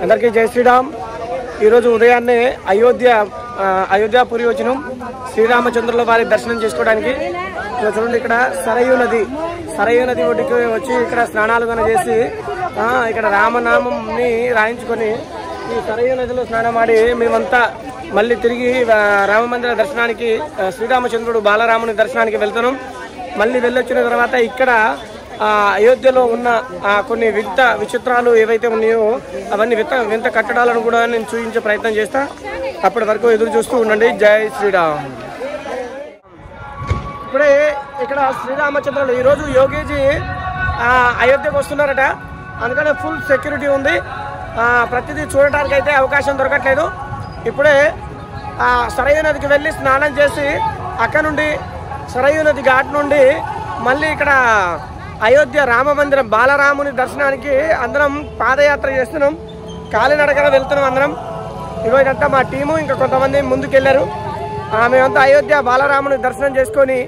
అందరికీ జై శ్రీరామ్. ఈరోజు ఉదయాన్నే అయోధ్యాపురి వచ్చినాం శ్రీరామచంద్రుల వారి దర్శనం చేసుకోవడానికి. చూడండి, ఇక్కడ సరయూ నది ఒడ్డుకి వచ్చి ఇక్కడ స్నానాలు కనుక చేసి ఇక్కడ రామనామంని రాయించుకొని ఈ సరయూ నదిలో స్నానమాడి మేమంతా మళ్ళీ తిరిగి రామమందిర దర్శనానికి, శ్రీరామచంద్రుడు బాలరాముని దర్శనానికి వెళ్తున్నాం. మళ్ళీ వెళ్ళొచ్చిన తర్వాత ఇక్కడ అయోధ్యలో ఉన్న కొన్ని విచిత్రాలు ఏవైతే ఉన్నాయో అవన్నీ వింత కట్టడాలను కూడా నేను చూపించే ప్రయత్నం చేస్తా. అప్పటి వరకు ఎదురు చూస్తూ ఉండండి. జై శ్రీరామ్. ఇప్పుడే ఇక్కడ శ్రీరామచంద్రుడు ఈరోజు యోగీజీ అయోధ్యకు వస్తున్నారట, అందుకనే ఫుల్ సెక్యూరిటీ ఉంది. ప్రతిదీ చూడటానికి అయితే అవకాశం దొరకట్లేదు. ఇప్పుడే సరయూ నదికి వెళ్ళి స్నానం చేసి అక్కడ నుండి సరయూ నది ఘాట్ నుండి మళ్ళీ ఇక్కడ అయోధ్య రామమందిరం బాలరాముని దర్శనానికి అందరం పాదయాత్ర చేస్తున్నాం. కాలినడకన వెళ్తున్నాం అందరం. ఇదంతా మా టీము, ఇంకా కొంతమంది ముందుకెళ్ళారు. మేమంతా అయోధ్య బాలరాముని దర్శనం చేసుకొని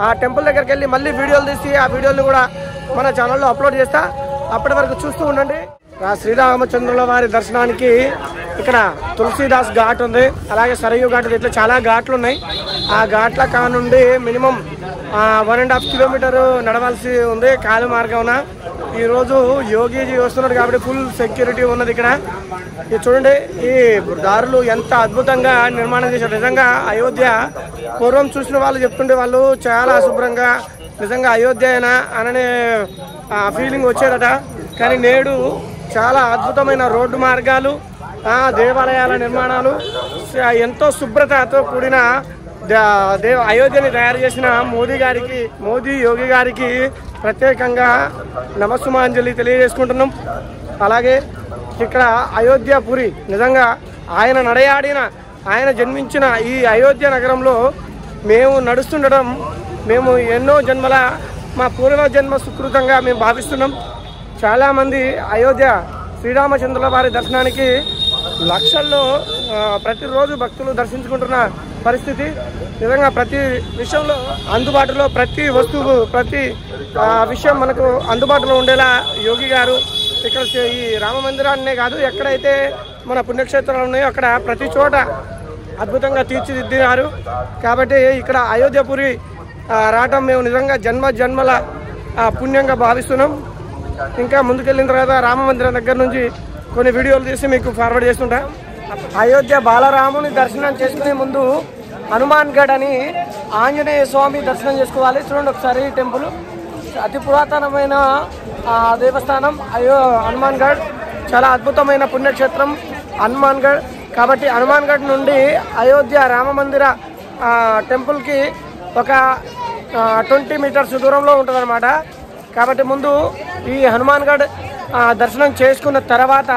ఆ టెంపుల్ దగ్గరికి వెళ్ళి మళ్ళీ వీడియోలు తీసి ఆ వీడియోలు కూడా మన ఛానల్లో అప్లోడ్ చేస్తా. అప్పటి వరకు చూస్తూ ఉండండి. శ్రీరామచంద్రుల వారి దర్శనానికి ఇక్కడ తులసీదాస్ ఘాట్ ఉంది, అలాగే సరయూ ఘాట్, ఇట్లా చాలా ఘాట్లు ఉన్నాయి. ఆ ఘాట్ల కానుండి మినిమం 1.5 కిలోమీటర్ నడవాల్సి ఉంది కాలు మార్గం. ఈరోజు యోగీజీ వస్తున్నాడు కాబట్టి ఫుల్ సెక్యూరిటీ ఉన్నది ఇక్కడ. ఇది చూడండి, ఈ దారులు ఎంత అద్భుతంగా నిర్మాణం చేశారు. నిజంగా అయోధ్య పూర్వం చూసిన వాళ్ళు చెప్తుంటే వాళ్ళు చాలా శుభ్రంగా నిజంగా అయోధ్య అననే ఫీలింగ్ వచ్చేదట. కానీ నేడు చాలా అద్భుతమైన రోడ్డు మార్గాలు, దేవాలయాల నిర్మాణాలు, ఎంతో శుభ్రతతో కూడిన అయోధ్యని తయారు చేసిన మోదీ యోగి గారికి ప్రత్యేకంగా నమస్సుమాంజలి తెలియజేసుకుంటున్నాం. అలాగే ఇక్కడ అయోధ్యాపురి నిజంగా ఆయన నడయాడిన, ఆయన జన్మించిన ఈ అయోధ్య నగరంలో మేము నడుస్తుండడం మేము ఎన్నో జన్మల మా పూర్వజన్మ సుకృతంగా మేము భావిస్తున్నాం. చాలామంది అయోధ్య శ్రీరామచంద్రుల వారి దర్శనానికి లక్షల్లో ప్రతిరోజు భక్తులు దర్శించుకుంటున్న పరిస్థితి. నిజంగా ప్రతి విషయంలో అందుబాటులో, ప్రతి వస్తువు, ప్రతి విషయం మనకు అందుబాటులో ఉండేలా యోగి గారు ఇక్కడ ఈ రామ మందిరాన్నే కాదు, ఎక్కడైతే మన పుణ్యక్షేత్రాలు ఉన్నాయో అక్కడ ప్రతి చోట అద్భుతంగా తీర్చిదిద్దినారు. కాబట్టి ఇక్కడ అయోధ్యపురి రావటం మేము నిజంగా జన్మల పుణ్యంగా భావిస్తున్నాం. ఇంకా ముందుకెళ్ళిన తర్వాత రామ మందిరం దగ్గర నుంచి కొన్ని వీడియోలు తీసి మీకు ఫార్వర్డ్ చేస్తుంటా. అయోధ్య బాలరాముని దర్శనం చేసుకునే ముందు హనుమాన్ గఢ్ అని ఆంజనేయ స్వామి దర్శనం చేసుకోవాలి. చూడండి ఒకసారి ఈ టెంపుల్ అతి పురాతనమైన దేవస్థానం హనుమాన్ గఢ్, చాలా అద్భుతమైన పుణ్యక్షేత్రం హనుమాన్ గఢ్. కాబట్టి హనుమాన్ గఢ్ నుండి అయోధ్య రామ మందిర టెంపుల్కి ఒక 20 మీటర్స్ దూరంలో ఉంటుందన్నమాట. కాబట్టి ముందు ఈ హనుమాన్ గఢ్ దర్శనం చేసుకున్న తర్వాత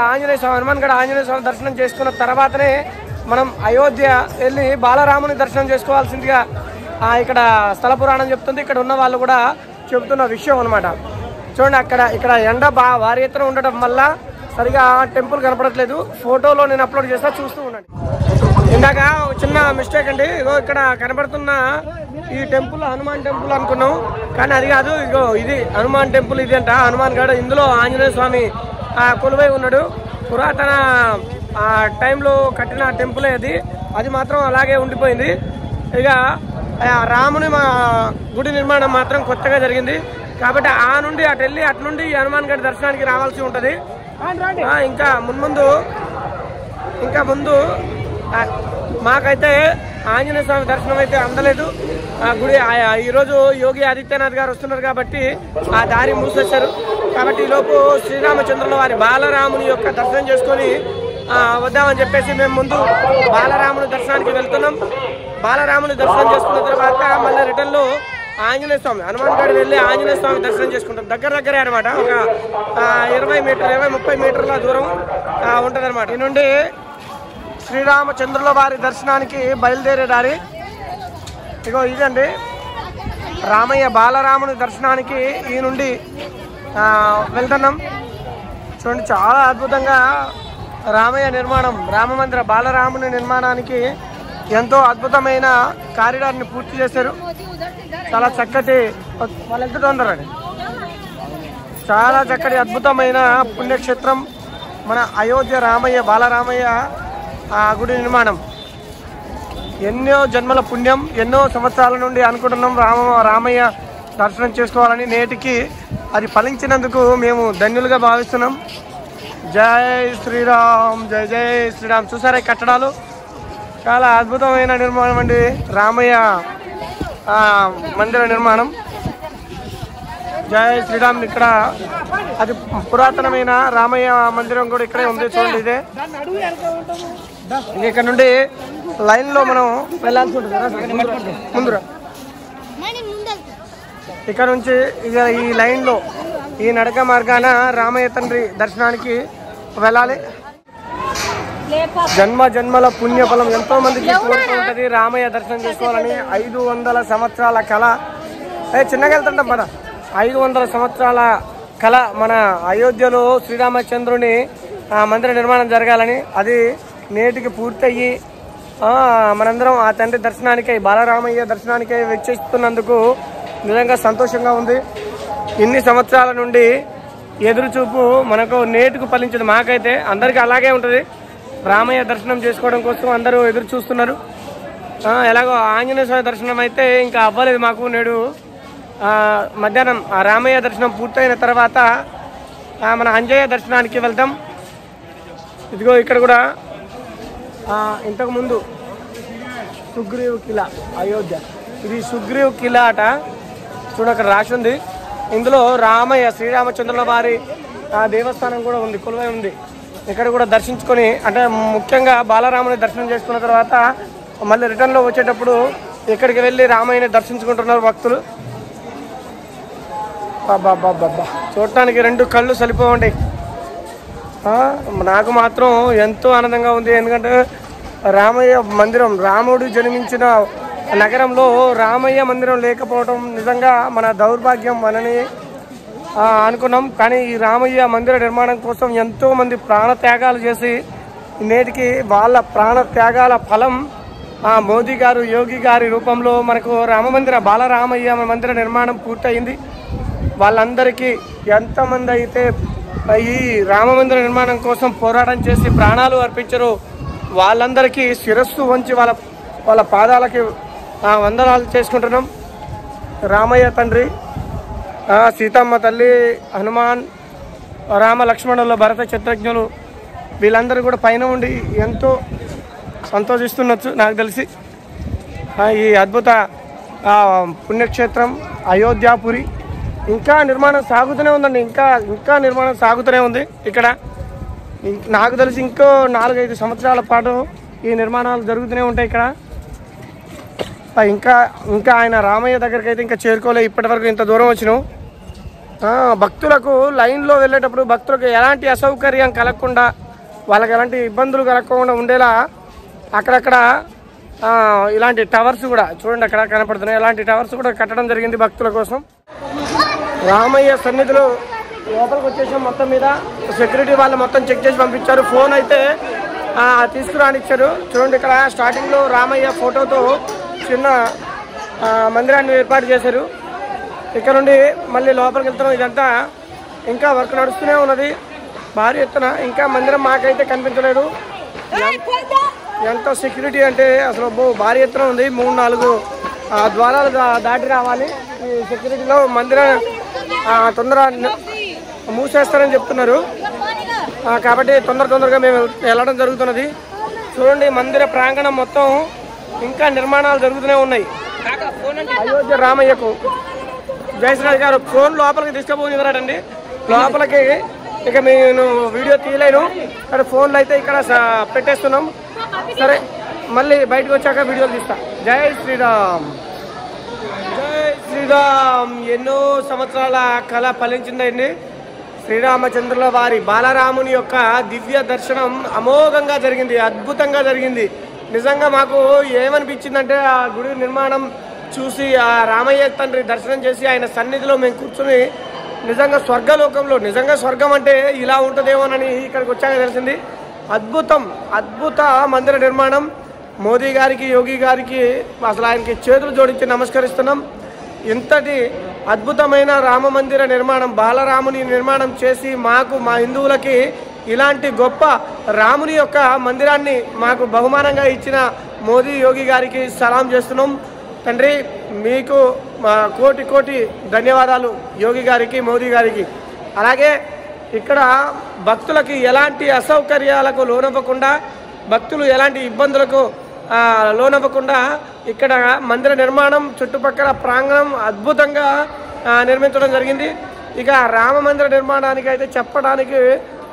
హనుమాన్ గఢ్ ఆంజనేయ స్వామి దర్శనం చేసుకున్న తర్వాతనే మనం అయోధ్య వెళ్ళి బాలరాముని దర్శనం చేసుకోవాల్సిందిగా ఇక్కడ స్థల పురాణం చెప్తుంది. ఇక్కడ ఉన్న వాళ్ళు కూడా చెబుతున్న విషయం అనమాట. చూడండి, ఇక్కడ ఎండ భారీ ఎత్తున ఉండటం వల్ల సరిగా టెంపుల్ కనపడట్లేదు. ఫోటోలో నేను అప్లోడ్ చేస్తా, చూస్తూ ఉండండి. ఇందాక చిన్న మిస్టేక్ అండి. ఇక్కడ కనబడుతున్న ఈ టెంపుల్ హనుమాన్ టెంపుల్ అనుకున్నాం, కానీ అది కాదు. ఇది హనుమాన్ టెంపుల్, ఇది అంట హనుమాన్ గఢ్. ఇందులో ఆంజనేయ స్వామి కొలువై ఉన్నాడు. పురాతన టైంలో కట్టిన టెంపులే అది మాత్రం అలాగే ఉండిపోయింది. ఇక రాముని గుడి నిర్మాణం మాత్రం కొత్తగా జరిగింది. కాబట్టి ఆ నుండి అటు వెళ్ళి అటు నుండి హనుమాన్ గఢ్ దర్శనానికి రావాల్సి ఉంటుంది. ఇంకా ముందు మాకైతే ఆంజనేయ స్వామి దర్శనం అయితే అందలేదు. గుడి ఈరోజు యోగి ఆదిత్యనాథ్ గారు వస్తున్నారు కాబట్టి ఆ దారి మూసేశారు. కాబట్టి ఈలోపు శ్రీరామచంద్రుల వారి బాలరాముని యొక్క దర్శనం చేసుకొని వద్దామని చెప్పేసి మేము ముందు బాలరాముని దర్శనానికి వెళ్తున్నాం. బాలరాముని దర్శనం చేసుకున్న తర్వాత మళ్ళీ రిటర్న్లో ఆంజనేయ స్వామి హనుమాన్ గఢ్ వెళ్ళి ఆంజనేయ స్వామి దర్శనం చేసుకుంటాం. దగ్గరే అనమాట. ఒక 20-30 మీటర్ల దూరం ఉంటుంది అనమాట. ఈ నుండి శ్రీరామచంద్రుల వారి దర్శనానికి బయలుదేరే దారి ఇదండి. రామయ్య బాలరాముని దర్శనానికి ఈ నుండి వెళ్తున్నాం. చూడండి, చాలా అద్భుతంగా రామయ్య నిర్మాణం, రామమందిర బాలరాముని నిర్మాణానికి ఎంతో అద్భుతమైన కారిడార్ని పూర్తి చేశారు. చాలా చక్కటి వాళ్ళు ఎంత తొందరని చాలా చక్కటి అద్భుతమైన పుణ్యక్షేత్రం మన అయోధ్య రామయ్య బాలరామయ్య గుడి నిర్మాణం ఎన్నో జన్మల పుణ్యం, ఎన్నో సంవత్సరాల నుండి అనుకుంటున్నాం రామయ్య దర్శనం చేసుకోవాలని. నేటికి అది ఫలించినందుకు మేము ధన్యులుగా భావిస్తున్నాం. జై శ్రీరామ్, జై జై శ్రీరామ్. చూసారా ఈ కట్టడాలు చాలా అద్భుతమైన నిర్మాణం అండి. రామయ్య మందిర నిర్మాణం. జై శ్రీరామ్. ఇక్కడ అది పురాతనమైన రామయ్య మందిరం కూడా ఇక్కడే ఉంది. చూడండి ఇదే. ఇక్కడ నుండి లైన్ లో మనం వెళ్ళాల్సి ఉంటుంది. ముందురా ఇక్కడ నుంచి ఇక ఈ లైన్ లో ఈ నడక మార్గాన రామయ్య తండ్రి దర్శనానికి వెళ్ళాలి. జన్మ జన్మల పుణ్యఫలం ఎంతో మందికి కోరుకుంటుంది రామయ్య దర్శనం చేసుకోవాలని. 500 సంవత్సరాల కళ. చిన్నగా వెళ్తుంటాం మన 500 సంవత్సరాల కళ మన అయోధ్యలో శ్రీరామచంద్రుని మందిర నిర్మాణం జరగాలని. అది నేటికి పూర్తయ్యి మనందరం ఆ తండ్రి దర్శనానికై బాలరామయ్య దర్శనానికై వెచ్చిస్తున్నందుకు నిజంగా సంతోషంగా ఉంది. ఇన్ని సంవత్సరాల నుండి ఎదురుచూపు మనకు నేటికి ఫలించింది. మాకైతే అందరికీ అలాగే ఉంటుంది. రామయ్య దర్శనం చేసుకోవడం కోసం అందరూ ఎదురు చూస్తున్నారు. ఎలాగో ఆంజనేయ స్వామి దర్శనం అయితే ఇంకా అవ్వలేదు మాకు. నేడు మధ్యాహ్నం ఆ రామయ్య దర్శనం పూర్తయిన తర్వాత మన అంజయ్య దర్శనానికి వెళ్తాం. ఇదిగో ఇక్కడ కూడా ఇంతకుముందు సుగ్రీవ్ కిలా అయోధ్య. ఇది సుగ్రీవ్ కిలా అట. చూడ అక్కడ రాసి ఉంది. ఇందులో రామయ్య శ్రీరామచంద్రుల వారి దేవస్థానం కూడా ఉంది, కొలువై ఉంది. ఇక్కడ కూడా దర్శించుకొని అంటే ముఖ్యంగా బాలరాముని దర్శనం చేసుకున్న తర్వాత మళ్ళీ రిటర్న్లో వచ్చేటప్పుడు ఇక్కడికి వెళ్ళి రామయ్యని దర్శించుకుంటున్నారు భక్తులు. బాబా చూడటానికి 2 కళ్ళు సరిపోవండి. నాకు మాత్రం ఎంతో ఆనందంగా ఉంది. ఎందుకంటే రామయ్య మందిరం, రాముడు జన్మించిన నగరంలో రామయ్య మందిరం లేకపోవడం నిజంగా మన దౌర్భాగ్యం మనని అనుకున్నాం. కానీ ఈ రామయ్య మందిర నిర్మాణం కోసం ఎంతో మంది ప్రాణ త్యాగాలు చేసి నేటికి వాళ్ళ ప్రాణ త్యాగాల ఫలం మోదీ గారు, యోగి గారి రూపంలో మనకు రామమందిర బాలరామయ్య మందిర నిర్మాణం పూర్తయింది. వాళ్ళందరికీ ఎంతమంది అయితే ఈ రామమందిర నిర్మాణం కోసం పోరాటం చేసి ప్రాణాలు అర్పించారో వాళ్ళందరికీ శిరస్సు వంచి వాళ్ళ పాదాలకి వందనాలు చేసుకుంటున్నాం. రామయ్య తండ్రి, సీతమ్మ తల్లి, హనుమాన్, రామ లక్ష్మణుల, భరత శత్రుఘ్నులు వీళ్ళందరూ కూడా పైన ఉండి ఎంతో సంతోషిస్తున్నచ్చు నాకు తెలిసి. ఈ అద్భుత పుణ్యక్షేత్రం అయోధ్యాపురి ఇంకా నిర్మాణం సాగుతూనే ఉందండి. ఇంకా నిర్మాణం సాగుతూనే ఉంది. ఇక్కడ నాకు తెలిసి ఇంకో 4-5 సంవత్సరాల పాటు ఈ నిర్మాణాలు జరుగుతూనే ఉంటాయి. ఇక్కడ ఇంకా ఆయన రామయ్య దగ్గరికి అయితే ఇంకా చేరుకోలే. ఇప్పటి వరకు ఇంత దూరం వచ్చినాం. భక్తులకు లైన్లో వెళ్ళేటప్పుడు భక్తులకు ఎలాంటి అసౌకర్యం కలగకుండా, వాళ్ళకి ఎలాంటి ఇబ్బందులు కలగకుండా ఉండేలా అక్కడక్కడ ఇలాంటి టవర్స్ కూడా చూడండి అక్కడ కనపడుతున్నాయి. ఇలాంటి టవర్స్ కూడా కట్టడం జరిగింది భక్తుల కోసం. రామయ్య సన్నిధిలో లోపలికి వచ్చేసాం. మొత్తం మీద సెక్యూరిటీ వాళ్ళు మొత్తం చెక్ చేసి పంపించారు. ఫోన్ అయితే తీసుకురానిచ్చారు. చూడండి ఇక్కడ స్టార్టింగ్లో రామయ్య ఫోటోతో చిన్న మందిరాన్ని ఏర్పాటు చేశారు. ఇక్కడ నుండి మళ్ళీ లోపలికి వెళ్తున్నాం. ఇదంతా ఇంకా వర్క్ నడుస్తూనే ఉన్నది భారీ ఎత్తున. ఇంకా మందిరం మాకైతే కనిపించలేదు. ఎంతో సెక్యూరిటీ అంటే అసలు భారీ ఎత్తున ఉంది. 3-4 ద్వారాలు దాటి రావాలి. ఈ సెక్యూరిటీలో మందిరం తొందర మూసేస్తారని చెప్తున్నారు. కాబట్టి తొందరగా మేము వెళ్ళడం జరుగుతున్నది. చూడండి మందిర ప్రాంగణం మొత్తం ఇంకా నిర్మాణాలు జరుగుతూనే ఉన్నాయి. అయోధ్య రామయ్యకు జయశ్రాజ్ గారు ఫోన్ లోపలికి తీసుకుపోనివ్వరాడండి. లోపలికి ఇక నేను వీడియో తీయలేను. కానీ ఫోన్లు అయితే ఇక్కడ పెట్టేస్తున్నాం. సరే మళ్ళీ బయటకు వచ్చాక వీడియోలు తీస్తా. జై శ్రీరామ్, జై శ్రీరామ్. ఎన్నో సంవత్సరాల కళ ఫలించిందండి. శ్రీరామచంద్రుల వారి బాలరాముని యొక్క దివ్య దర్శనం అమోఘంగా జరిగింది, అద్భుతంగా జరిగింది. నిజంగా మాకు ఏమనిపించిందంటే ఆ గుడి నిర్మాణం చూసి ఆ రామయ్య తండ్రి దర్శనం చేసి ఆయన సన్నిధిలో మేము కూర్చొని నిజంగా స్వర్గలోకంలో, నిజంగా స్వర్గం అంటే ఇలా ఉంటుందేమోనని ఇక్కడికి వచ్చాక తెలిసింది. అద్భుత మందిర నిర్మాణం. మోదీ గారికి, యోగి గారికి అసలు ఆయనకి చేతులు జోడించి నమస్కరిస్తున్నాం. ఇంతటి అద్భుతమైన రామ మందిర నిర్మాణం, బాలరాముని నిర్మాణం చేసి మాకు, మా హిందువులకి ఇలాంటి గొప్ప రాముని యొక్క మందిరాన్ని మాకు బహుమానంగా ఇచ్చిన మోదీ యోగి గారికి సలాం చేస్తున్నాం. తండ్రి మీకు కోటి కోటి ధన్యవాదాలు యోగి గారికి, మోదీ గారికి. అలాగే ఇక్కడ భక్తులకి ఎలాంటి అసౌకర్యాలకు లోనవ్వకుండా, భక్తులు ఎలాంటి ఇబ్బందులకు లోనవ్వకుండా ఇక్కడ మందిర నిర్మాణం, చుట్టుపక్కల ప్రాంగణం అద్భుతంగా నిర్మించడం జరిగింది. ఇక రామ మందిర నిర్మాణానికి అయితే చెప్పడానికి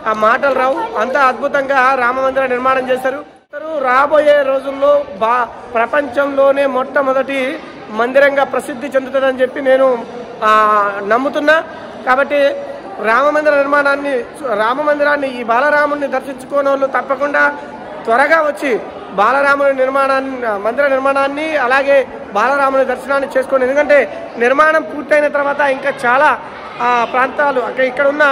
ఆ మాటలు రావు, అంత అద్భుతంగా రామ మందిర నిర్మాణం చేశారు. రాబోయే రోజుల్లో ప్రపంచంలోనే మొట్టమొదటి మందిరంగా ప్రసిద్ధి చెందుతుందని చెప్పి నేను నమ్ముతున్నా. కాబట్టి రామ మందిరాన్ని ఈ బాలరాముడిని దర్శించుకోని వాళ్ళు తప్పకుండా త్వరగా వచ్చి బాలరాముని మందిర నిర్మాణాన్ని అలాగే బాలరాముని దర్శనాన్ని చేసుకోండి. ఎందుకంటే నిర్మాణం పూర్తయిన తర్వాత ఇంకా చాలా ప్రాంతాలు ఇక్కడ ఉన్న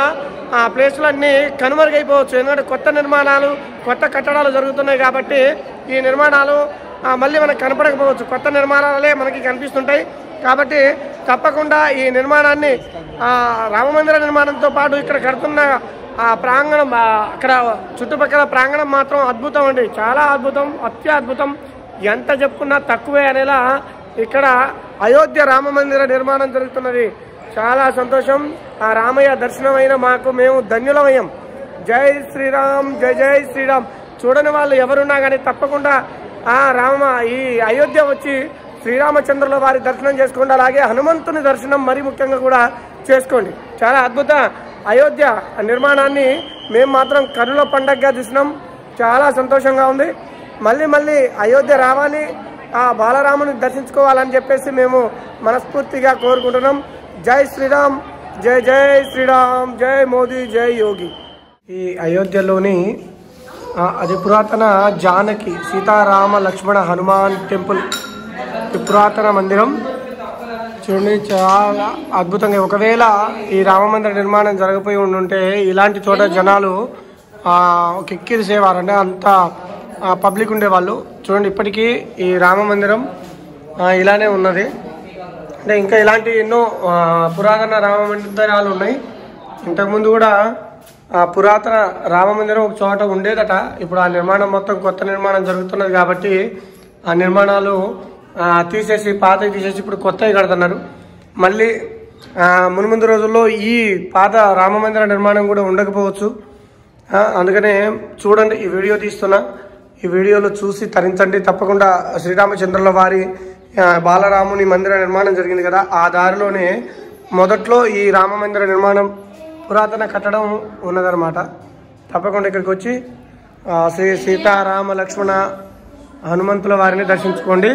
ప్లేసులన్నీ కనుమరుగైపోవచ్చు. ఎందుకంటే కొత్త నిర్మాణాలు, కొత్త కట్టడాలు జరుగుతున్నాయి. కాబట్టి ఈ నిర్మాణాలు మళ్ళీ మనకు కనపడకపోవచ్చు, కొత్త నిర్మాణాలే మనకి కనిపిస్తుంటాయి. కాబట్టి తప్పకుండా ఈ నిర్మాణాన్ని రామమందిర నిర్మాణంతో పాటు ఇక్కడ కడుతున్న ప్రాంగణం, అక్కడ చుట్టుపక్కల ప్రాంగణం మాత్రం అద్భుతం అండి, చాలా అద్భుతం, అత్యద్భుతం. ఎంత చెప్పుకున్నా తక్కువే అనేలా ఇక్కడ అయోధ్య రామ మందిర నిర్మాణం జరుగుతున్నది. చాలా సంతోషం. ఆ రామయ్య దర్శనమైన మేము ధన్యులమయ్యాం. జై శ్రీరామ్, జై జై శ్రీరామ్. చూడని వాళ్ళు ఎవరున్నా కానీ తప్పకుండా ఈ అయోధ్య వచ్చి శ్రీరామచంద్రుల వారి దర్శనం చేసుకోండి. అలాగే హనుమంతుని దర్శనం మరీ ముఖ్యంగా కూడా చేసుకోండి. చాలా అద్భుత అయోధ్య నిర్మాణాన్ని మేము మాత్రం కనుల పండగగా చూసినాం. చాలా సంతోషంగా ఉంది. మళ్ళీ అయోధ్య రావాలి, ఆ బాలరాముని దర్శించుకోవాలని చెప్పేసి మేము మనస్ఫూర్తిగా కోరుకుంటున్నాం. జై శ్రీరామ్, జై జై శ్రీరామ్, జై మోదీ, జై యోగి. ఈ అయోధ్యలోని అది పురాతన జానకి సీతారామ లక్ష్మణ హనుమాన్ టెంపుల్, ఈ పురాతన మందిరం చూడండి, చాలా అద్భుతంగా. ఒకవేళ ఈ రామ మందిర నిర్మాణం జరగపోయి ఉండుంటే ఇలాంటి చోట జనాలు కిక్కిరిసేవారంటే అంత పబ్లిక్ ఉండేవాళ్ళు. చూడండి ఇప్పటికీ ఈ రామ మందిరం ఇలానే ఉన్నది. అంటే ఇంకా ఇలాంటి ఎన్నో పురాతన రామ మందిరాలు ఉన్నాయి. ఇంతకుముందు కూడా పురాతన రామ మందిరం ఒక చోట ఉండేదట. ఇప్పుడు ఆ నిర్మాణం మొత్తం కొత్త నిర్మాణం జరుగుతున్నది కాబట్టి ఆ నిర్మాణాలు తీసేసి పాతవి తీసేసి ఇప్పుడు కొత్తవి కడుతున్నారు. మళ్ళీ మున్ముందు రోజుల్లో ఈ పాత రామ మందిర నిర్మాణం కూడా ఉండకపోవచ్చు. అందుకనే చూడండి, ఈ వీడియో తీస్తున్నా, ఈ వీడియోలో చూసి తరించండి. తప్పకుండా శ్రీరామచంద్రుల వారి బాలరాముని మందిర నిర్మాణం జరిగింది కదా, ఆ దారిలోనే మొదట్లో ఈ రామ మందిర నిర్మాణం పురాతన కట్టడం ఉన్నదన్నమాట. తప్పకుండా ఇక్కడికి వచ్చి శ్రీ సీతారామ లక్ష్మణ హనుమంతుల వారిని దర్శించుకోండి.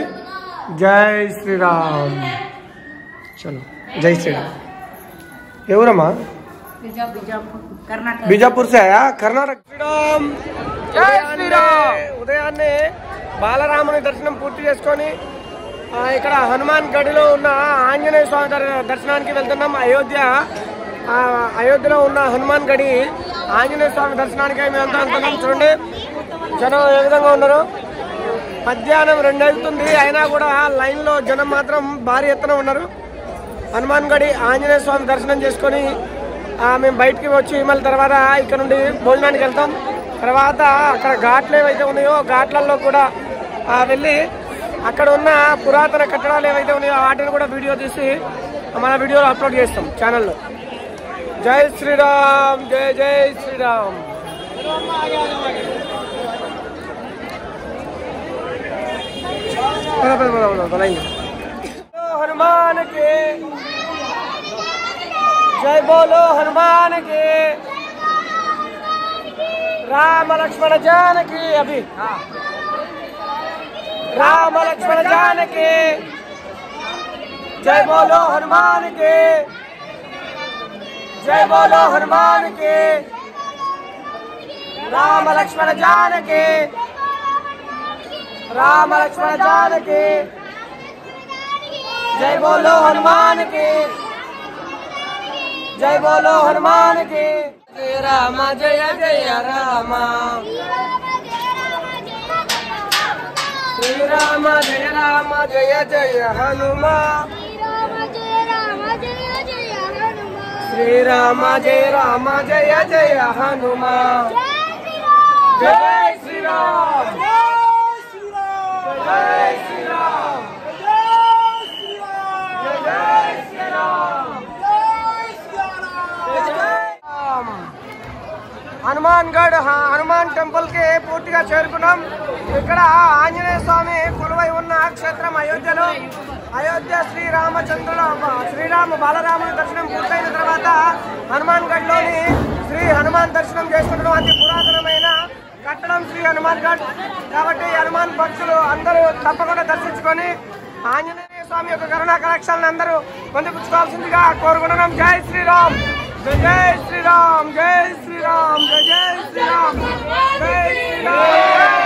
జై శ్రీరామ్. చలో, జై శ్రీరామ్. ఎవరమ్మా? बीजापुर से आया, कर्नाटक. శ్రీరామ్, జై శ్రీరామ్. ఉదయాన్నే బాలరాముని దర్శనం పూర్తి చేసుకొని ఇక్కడ హనుమాన్ గడిలో ఉన్న ఆంజనేయ స్వామి దర్శనానికి వెళ్తున్నాం. అయోధ్యలో ఉన్న హనుమాన్ గడి ఆంజనేయ స్వామి దర్శనానికి మేమంతా వెళ్తున్నాం. చూడండి జనం ఏ విధంగా ఉన్నారు. మధ్యాహ్నం 2 అవుతుంది, అయినా కూడా లైన్లో జనం మాత్రం భారీ ఎత్తున ఉన్నారు. హనుమాన్ గడి ఆంజనేయ స్వామి దర్శనం చేసుకొని మేము బయటికి వచ్చి మళ్ళీ తర్వాత ఇక్కడ నుండి భోజనానికి వెళ్తాం. తర్వాత అక్కడ ఘాట్లు ఏవైతే ఉన్నాయో ఘాట్లలో కూడా వెళ్ళి అక్కడ ఉన్న పురాతన కట్టడాలు ఏవైతే ఉన్నాయో వాటిని కూడా వీడియో తీసి మన వీడియోలో అప్లోడ్ చేస్తాం ఛానల్లో. జై శ్రీరామ్, జై జై శ్రీరామ్. हनुमान के जय बोलो, हनुमान के राम लक्ष्मण जानकी. अभी राम लक्ष्मण जानकी जय बोलो, हनुमान के जय बोलो, हनुमान के राम लक्ष्मण जानकी, राम लक्ष्मण जानकी जय बोलो, हनुमान के जय बोलो, हनुमान के. जय राम, जय जय राम, श्री राम जय राम, जय जय हनुमान, శ్రీరామ జయ రామ జయ జయ హనుమాన్ జయ శ్రీరామ్ జయ శ్రీరామ్ జయ శ్రీరామ్ జయ శ్రీరామ్ హనుమాన్ గఢ్ హనుమాన్ టెంపుల్ కి పూర్తిగా చేరుకున్నాం. ఇక్కడ ఆంజనేయ స్వామి కొలువై ఉన్న క్షేత్రం అయోధ్యలో. అయోధ్య శ్రీరామ బాలరాముని దర్శనం పూర్తయిన తర్వాత హనుమాన్ గఢ్ లోని శ్రీ హనుమాన్ దర్శనం చేసుకుంటున్నాం. అతి పురాతనమైన కట్టడం శ్రీ హనుమాన్ గఢ్ కాబట్టి హనుమాన్ భక్తులు అందరూ తప్పకుండా దర్శించుకొని ఆంజనేయ స్వామి యొక్క కరుణా కటాక్షాలను అందరూ పొందుపుచ్చుకోవాల్సిందిగా కోరుకుంటున్నాం. జై శ్రీరామ్ జై శ్రీరామ్ జై శ్రీరామ్ జై శ్రీరామ్ జై శ్రీరామ్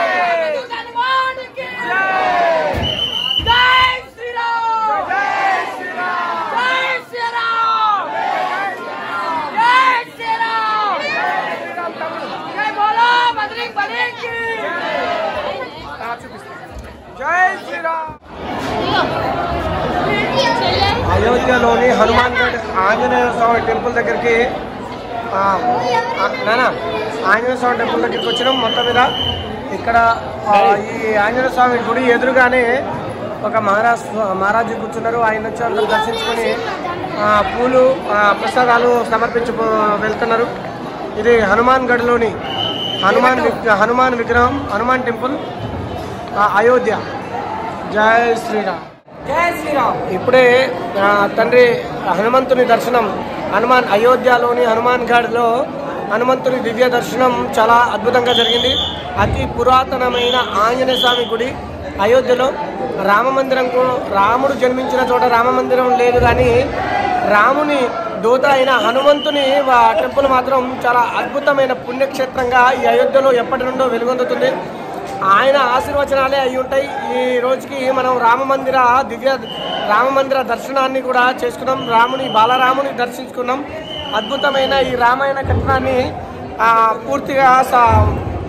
జై శ్రీరామ్. అయోధ్యలోని హనుమాన్ గఢ్ ఆంజనేయ స్వామి టెంపుల్ దగ్గరికి ఆంజనేయ స్వామి టెంపుల్ దగ్గరికి వచ్చినాం. మొత్తం మీద ఇక్కడ ఈ ఆంజనేయ స్వామి గుడి ఎదురుగానే ఒక మహారాజు కూర్చున్నారు. ఆయన వచ్చి అందరూ దర్శించుకొని పూలు ప్రసాదాలు సమర్పించి వెళ్తున్నారు. ఇది హనుమాన్ గఢ్లోని హనుమాన్ విగ్రహం హనుమాన్ టెంపుల్ అయోధ్య. జై శ్రీరామ్ జై శ్రీరామ్. ఇప్పుడే తండ్రి హనుమంతుని దర్శనం అయోధ్యలోని హనుమాన్ గఢ్లో హనుమంతుని దివ్య దర్శనం చాలా అద్భుతంగా జరిగింది. అతి పురాతనమైన ఆంజనేయ స్వామి గుడి అయోధ్యలో. రాముడు జన్మించిన చోట రామ మందిరం లేదు, కానీ రాముని దూత అయిన హనుమంతుని టెంపుల్ మాత్రం చాలా అద్భుతమైన పుణ్యక్షేత్రంగా ఈ అయోధ్యలో ఎప్పటి నుండో వెలుగొందుతుంది. ఆయన ఆశీర్వచనాలే అయి ఉంటాయి. ఈ రోజుకి మనం రామ మందిర దర్శనాన్ని కూడా చేసుకున్నాం. బాలరాముని దర్శించుకున్నాం. అద్భుతమైన ఈ రామాయణ కథనాన్ని పూర్తిగా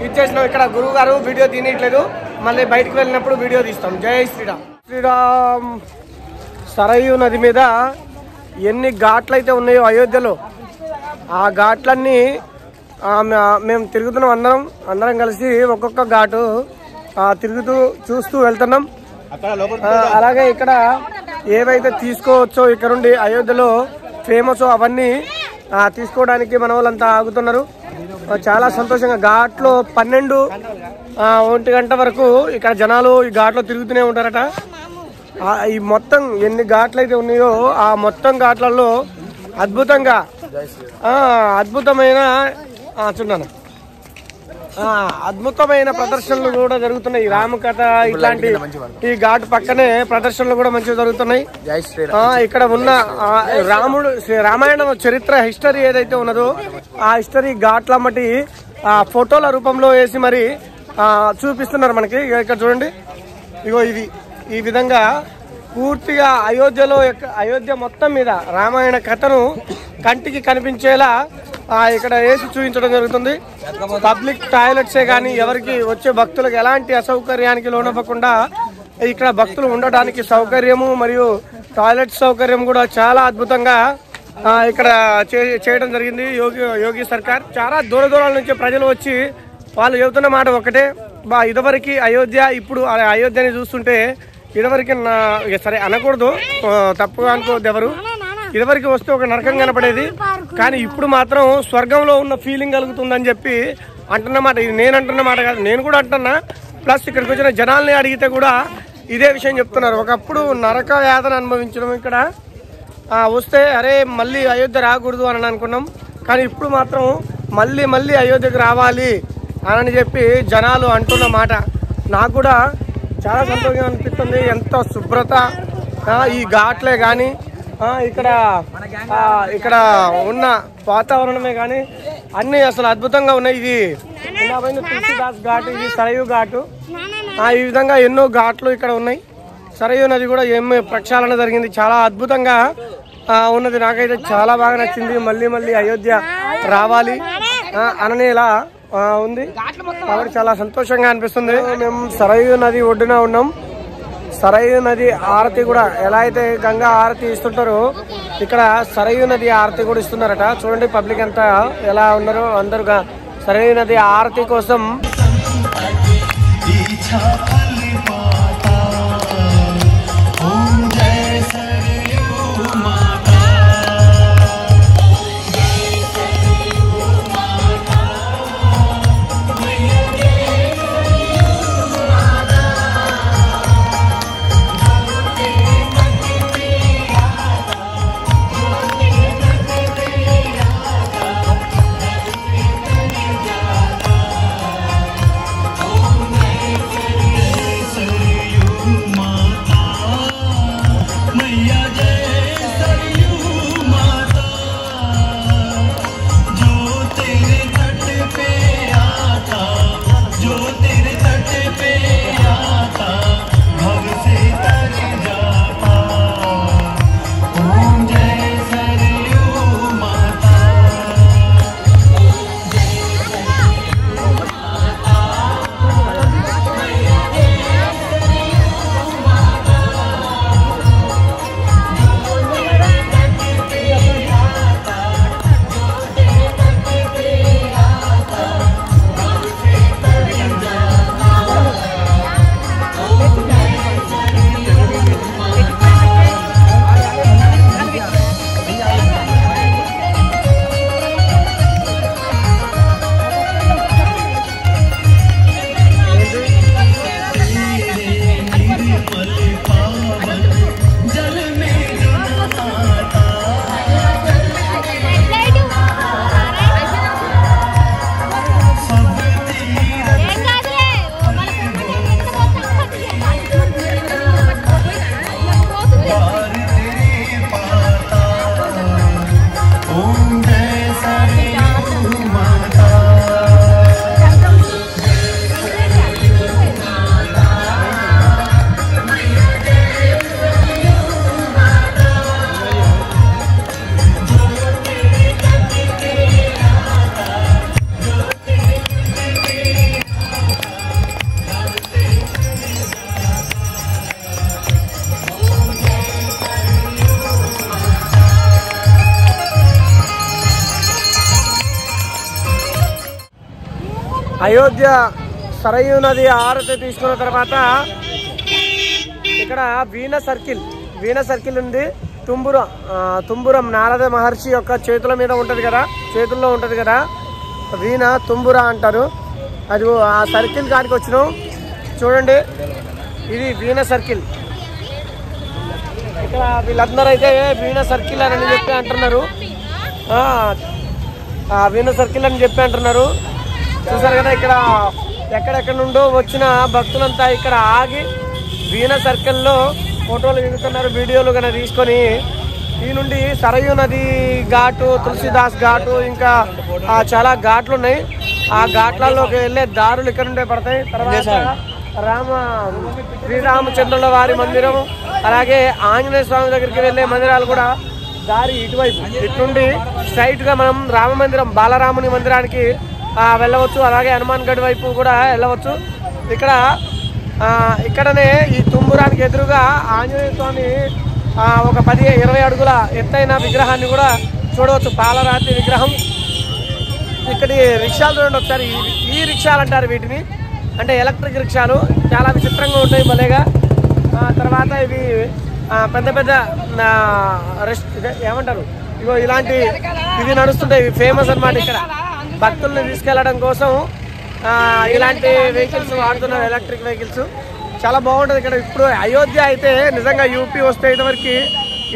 ఇచ్చేసినాం. ఇక్కడ గురువు గారు వీడియో తీయట్లేదు, మళ్ళీ బయటకు వెళ్ళినప్పుడు వీడియో తీస్తాం. జై శ్రీరామ్. శ్రీరామ్. సరయూ నది మీద ఎన్ని ఘాట్లు అయితే ఉన్నాయో అయోధ్యలో, ఆ ఘాట్లన్నీ మేము తిరుగుతున్నాం. అందరం కలిసి ఒక్కొక్క ఘాటు తిరుగుతూ చూస్తూ వెళ్తున్నాం. అలాగే ఇక్కడ ఏవైతే తీసుకోవచ్చో ఇక్కడ నుండి అయోధ్యలో ఫేమస్ అవన్నీ తీసుకోవడానికి మన వాళ్ళంతా ఆగుతున్నారు. చాలా సంతోషంగా ఘాట్లో 12-1 గంట వరకు ఇక్కడ జనాలు ఈ ఘాట్లో తిరుగుతూనే ఉంటారట. ఈ మొత్తం ఎన్ని ఘాట్లు అయితే ఉన్నాయో ఆ మొత్తం ఘాట్లలో అద్భుతమైన అద్భుతమైన ప్రదర్శనలు కూడా జరుగుతున్నాయి. రామకథ ఇట్లాంటి ఈ ఘాట్ పక్కనే ప్రదర్శనలు కూడా మంచిగా జరుగుతున్నాయి. ఇక్కడ ఉన్న రామాయణం చరిత్ర హిస్టరీ ఏదైతే ఉన్నదో ఆ హిస్టరీ ఘాట్ల మట్టి ఫోటోల రూపంలో వేసి మరి చూపిస్తున్నారు మనకి. ఇక్కడ చూడండి, ఇగో ఇది ఈ విధంగా పూర్తిగా అయోధ్య మొత్తం మీద రామాయణ కథను కంటికి కనిపించేలా ఇక్కడ వేసి చూపించడం జరుగుతుంది. పబ్లిక్ టాయిలెట్సే కానీ ఎవరికి వచ్చే భక్తులకు ఎలాంటి అసౌకర్యానికి లోనవ్వకుండా ఇక్కడ భక్తులు ఉండడానికి సౌకర్యము మరియు టాయిలెట్ సౌకర్యం కూడా చాలా అద్భుతంగా ఇక్కడ చేయడం జరిగింది యోగి సర్కార్. చాలా దూరాల నుంచి ప్రజలు వచ్చి వాళ్ళు చెబుతున్న మాట ఒకటే, ఇదివరకు అయోధ్య, ఇప్పుడు అయోధ్యని చూస్తుంటే ఇదివరకు సరే అనకూడదు, తప్పుగా అనుకోవద్దు ఎవరు, ఇదివరకు వస్తే ఒక నరకం కనపడేది, కానీ ఇప్పుడు మాత్రం స్వర్గంలో ఉన్న ఫీలింగ్ కలుగుతుందని చెప్పి అంటున్నమాట. ఇది నేను అంటున్న మాట కాదు, నేను కూడా అంటున్నా. ప్లస్ ఇక్కడికి వచ్చిన జనాల్ని అడిగితే కూడా ఇదే విషయం చెప్తున్నారు. ఒకప్పుడు నరక యాతన అనుభవించడం ఇక్కడ వస్తే అరే మళ్ళీ అయోధ్య రాకూడదు అని అనుకున్నాం, కానీ ఇప్పుడు మాత్రం మళ్ళీ అయోధ్యకు రావాలి అని చెప్పి జనాలు అంటున్న మాట నాకు కూడా చాలా సంతోషంగా అనిపిస్తుంది. ఎంత శుభ్రత ఈ ఘాట్లే కానీ ఇక్కడ ఉన్న వాతావరణమే కానీ అన్ని అసలు అద్భుతంగా ఉన్నాయి. ఇది తులసిదాస్ ఘాట్, ఇది సరయూ ఘాటు, ఈ విధంగా ఎన్నో ఘాట్లు ఇక్కడ ఉన్నాయి. సరయూ నది కూడా ఏమి ప్రక్షాళన జరిగింది, చాలా అద్భుతంగా ఉన్నది. నాకైతే చాలా బాగా నచ్చింది. మళ్ళీ అయోధ్య రావాలి అననేలా ఉంది కాబట్టి చాలా సంతోషంగా అనిపిస్తుంది. మేము సరయూ నది ఒడ్డున ఉన్నాం. సరయూ నది ఆరతి కూడా ఎలా అయితే గంగా ఆరతి ఇస్తుంటారో ఇక్కడ సరయూ నది ఆరతి కూడా ఇస్తున్నారట. చూడండి పబ్లిక్ అంతా ఎలా ఉన్నారో, అందరుగా సరయూ నది ఆరతి కోసం. అయోధ్య సరయూ నది ఆరతి తీసుకున్న తర్వాత ఇక్కడ వీణ సర్కిల్ ఉంది. తుంబురం నారద మహర్షి యొక్క చేతుల మీద ఉంటుంది కదా, చేతుల్లో ఉంటుంది కదా, వీణ తుంబుర అంటారు. అది ఆ సర్కిల్ కాడికి వచ్చినాం. చూడండి ఇది వీణ సర్కిల్. ఇక్కడ వీళ్ళందరూ అయితే వీణ సర్కిల్ అని చెప్పి అంటున్నారు. వీణ సర్కిల్ అని చెప్పి అంటున్నారు. చూసారు కదా, ఇక్కడ ఎక్కడెక్కడ నుండో వచ్చిన భక్తులంతా ఇక్కడ ఆగి వీణ సర్కిల్లో ఫోటోలు దిగుతున్నారు, వీడియోలు కనుక తీసుకొని. ఈ నుండి సరయూ నది ఘాటు, తులసిదాస్ ఘాటు, ఇంకా చాలా ఘాట్లు ఉన్నాయి. ఆ ఘాట్లలోకి వెళ్ళే దారులు ఇక్కడ నుండే పడతాయి. తర్వాత శ్రీరామచంద్రుల వారి మందిరం, అలాగే ఆంజనేయ స్వామి దగ్గరికి వెళ్ళే మందిరాలు కూడా దారి ఇటువైపు. ఇటు నుండి స్ట్రైట్ గా మనం రామ మందిరం, బాలరాముని మందిరానికి వెళ్ళవచ్చు. అలాగే హనుమాన్ గఢ్ వైపు కూడా వెళ్ళవచ్చు. ఇక్కడనే ఈ తుంబురానికి ఎదురుగా ఆంజనేయ స్వామి ఒక 10-20 అడుగుల ఎత్తైన విగ్రహాన్ని కూడా చూడవచ్చు, పాలరాతి విగ్రహం. ఇక్కడి రిక్షాలు చూడండి ఒకసారి. ఈ రిక్షాలు అంటారు వీటిని, అంటే ఎలక్ట్రిక్ రిక్షాలు. చాలా విచిత్రంగా ఉంటాయి భలేగా. తర్వాత ఇవి పెద్ద పెద్ద ఏమంటారు, ఇగో ఇలాంటి ఇవి నడుస్తుంటాయి. ఇవి ఫేమస్ అన్నమాట. ఇక్కడ భక్తుల్ని తీసుకెళ్లడం కోసం ఇలాంటి వెహికల్స్ వాడుతున్నారు, ఎలక్ట్రిక్ వెహికల్స్. చాలా బాగుంటుంది ఇక్కడ. ఇప్పుడు అయోధ్య అయితే నిజంగా యూపీ వస్తే ఇదివరకు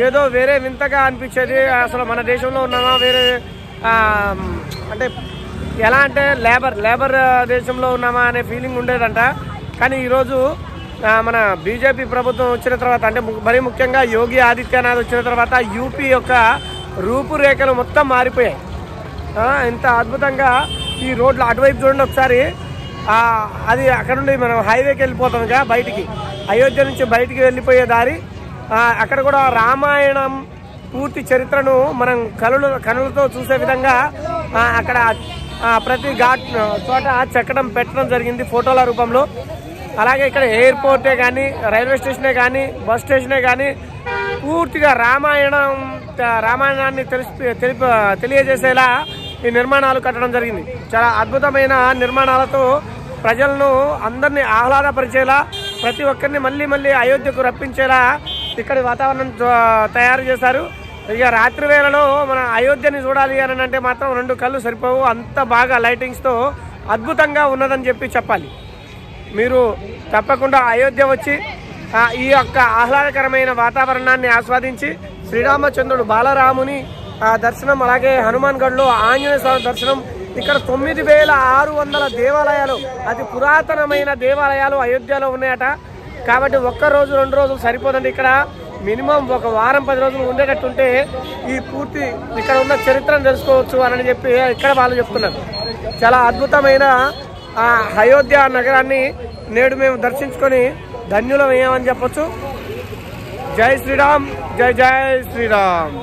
ఏదో వేరే వింతగా అనిపించేది. అసలు మన దేశంలో ఉన్నామా, వేరే అంటే ఎలా అంటే లేబర్ దేశంలో ఉన్నామా అనే ఫీలింగ్ ఉండేదంట. కానీ ఈరోజు మన బీజేపీ ప్రభుత్వం వచ్చిన తర్వాత, అంటే మరీ ముఖ్యంగా యోగి ఆదిత్యనాథ్ వచ్చిన తర్వాత యూపీ యొక్క రూపురేఖలు మొత్తం మారిపోయాయి. ఎంత అద్భుతంగా ఈ రోడ్లు అటువైపు చూడండి ఒకసారి. అది అక్కడ నుండి మనం హైవేకి వెళ్ళిపోతాంగా బయటికి, అయోధ్య నుంచి బయటికి వెళ్ళిపోయే దారి. అక్కడ కూడా రామాయణం పూర్తి చరిత్రను మనం కనులతో చూసే విధంగా అక్కడ ప్రతి ఘాట్ చోట చెక్కడం పెట్టడం జరిగింది ఫోటోల రూపంలో. అలాగే ఇక్కడ ఎయిర్పోర్టే కానీ, రైల్వే స్టేషనే కానీ, బస్ స్టేషనే కానీ పూర్తిగా రామాయణం రామాయణాన్ని తెలియజేసేలా ఈ నిర్మాణాలు కట్టడం జరిగింది. చాలా అద్భుతమైన నిర్మాణాలతో ప్రజలను అందరినీ ఆహ్లాదపరిచేలా, ప్రతి ఒక్కరిని మళ్ళీ మళ్ళీ అయోధ్యకు రప్పించేలా ఇక్కడి వాతావరణం తయారు చేశారు. ఇక రాత్రి వేళలో మన అయోధ్యని చూడాలి అని అంటే మాత్రం 2 కళ్ళు సరిపోవు, అంత బాగా లైటింగ్స్తో అద్భుతంగా ఉన్నదని చెప్పాలి. మీరు తప్పకుండా అయోధ్య వచ్చి ఈ యొక్క ఆహ్లాదకరమైన వాతావరణాన్ని ఆస్వాదించి శ్రీరామచంద్రుడు బాలరాముని దర్శనం, అలాగే హనుమాన్ గఢ్లో ఆంజనేయ స్వామి దర్శనం, ఇక్కడ 9600 దేవాలయాలు, అతి పురాతనమైన దేవాలయాలు అయోధ్యలో ఉన్నాయట. కాబట్టి 1 రోజు 2 రోజులు సరిపోదండి. ఇక్కడ మినిమం 1 వారం 10 రోజులు ఉండేటట్టుంటే ఈ పూర్తి ఇక్కడ ఉన్న చరిత్రను తెలుసుకోవచ్చు అని చెప్పి ఇక్కడ వాళ్ళు చెప్తున్నారు. చాలా అద్భుతమైన అయోధ్య నగరాన్ని నేడు మేము దర్శించుకొని ధన్యులమయ్యామని చెప్పొచ్చు. జై శ్రీరామ్, జై జై శ్రీరామ్.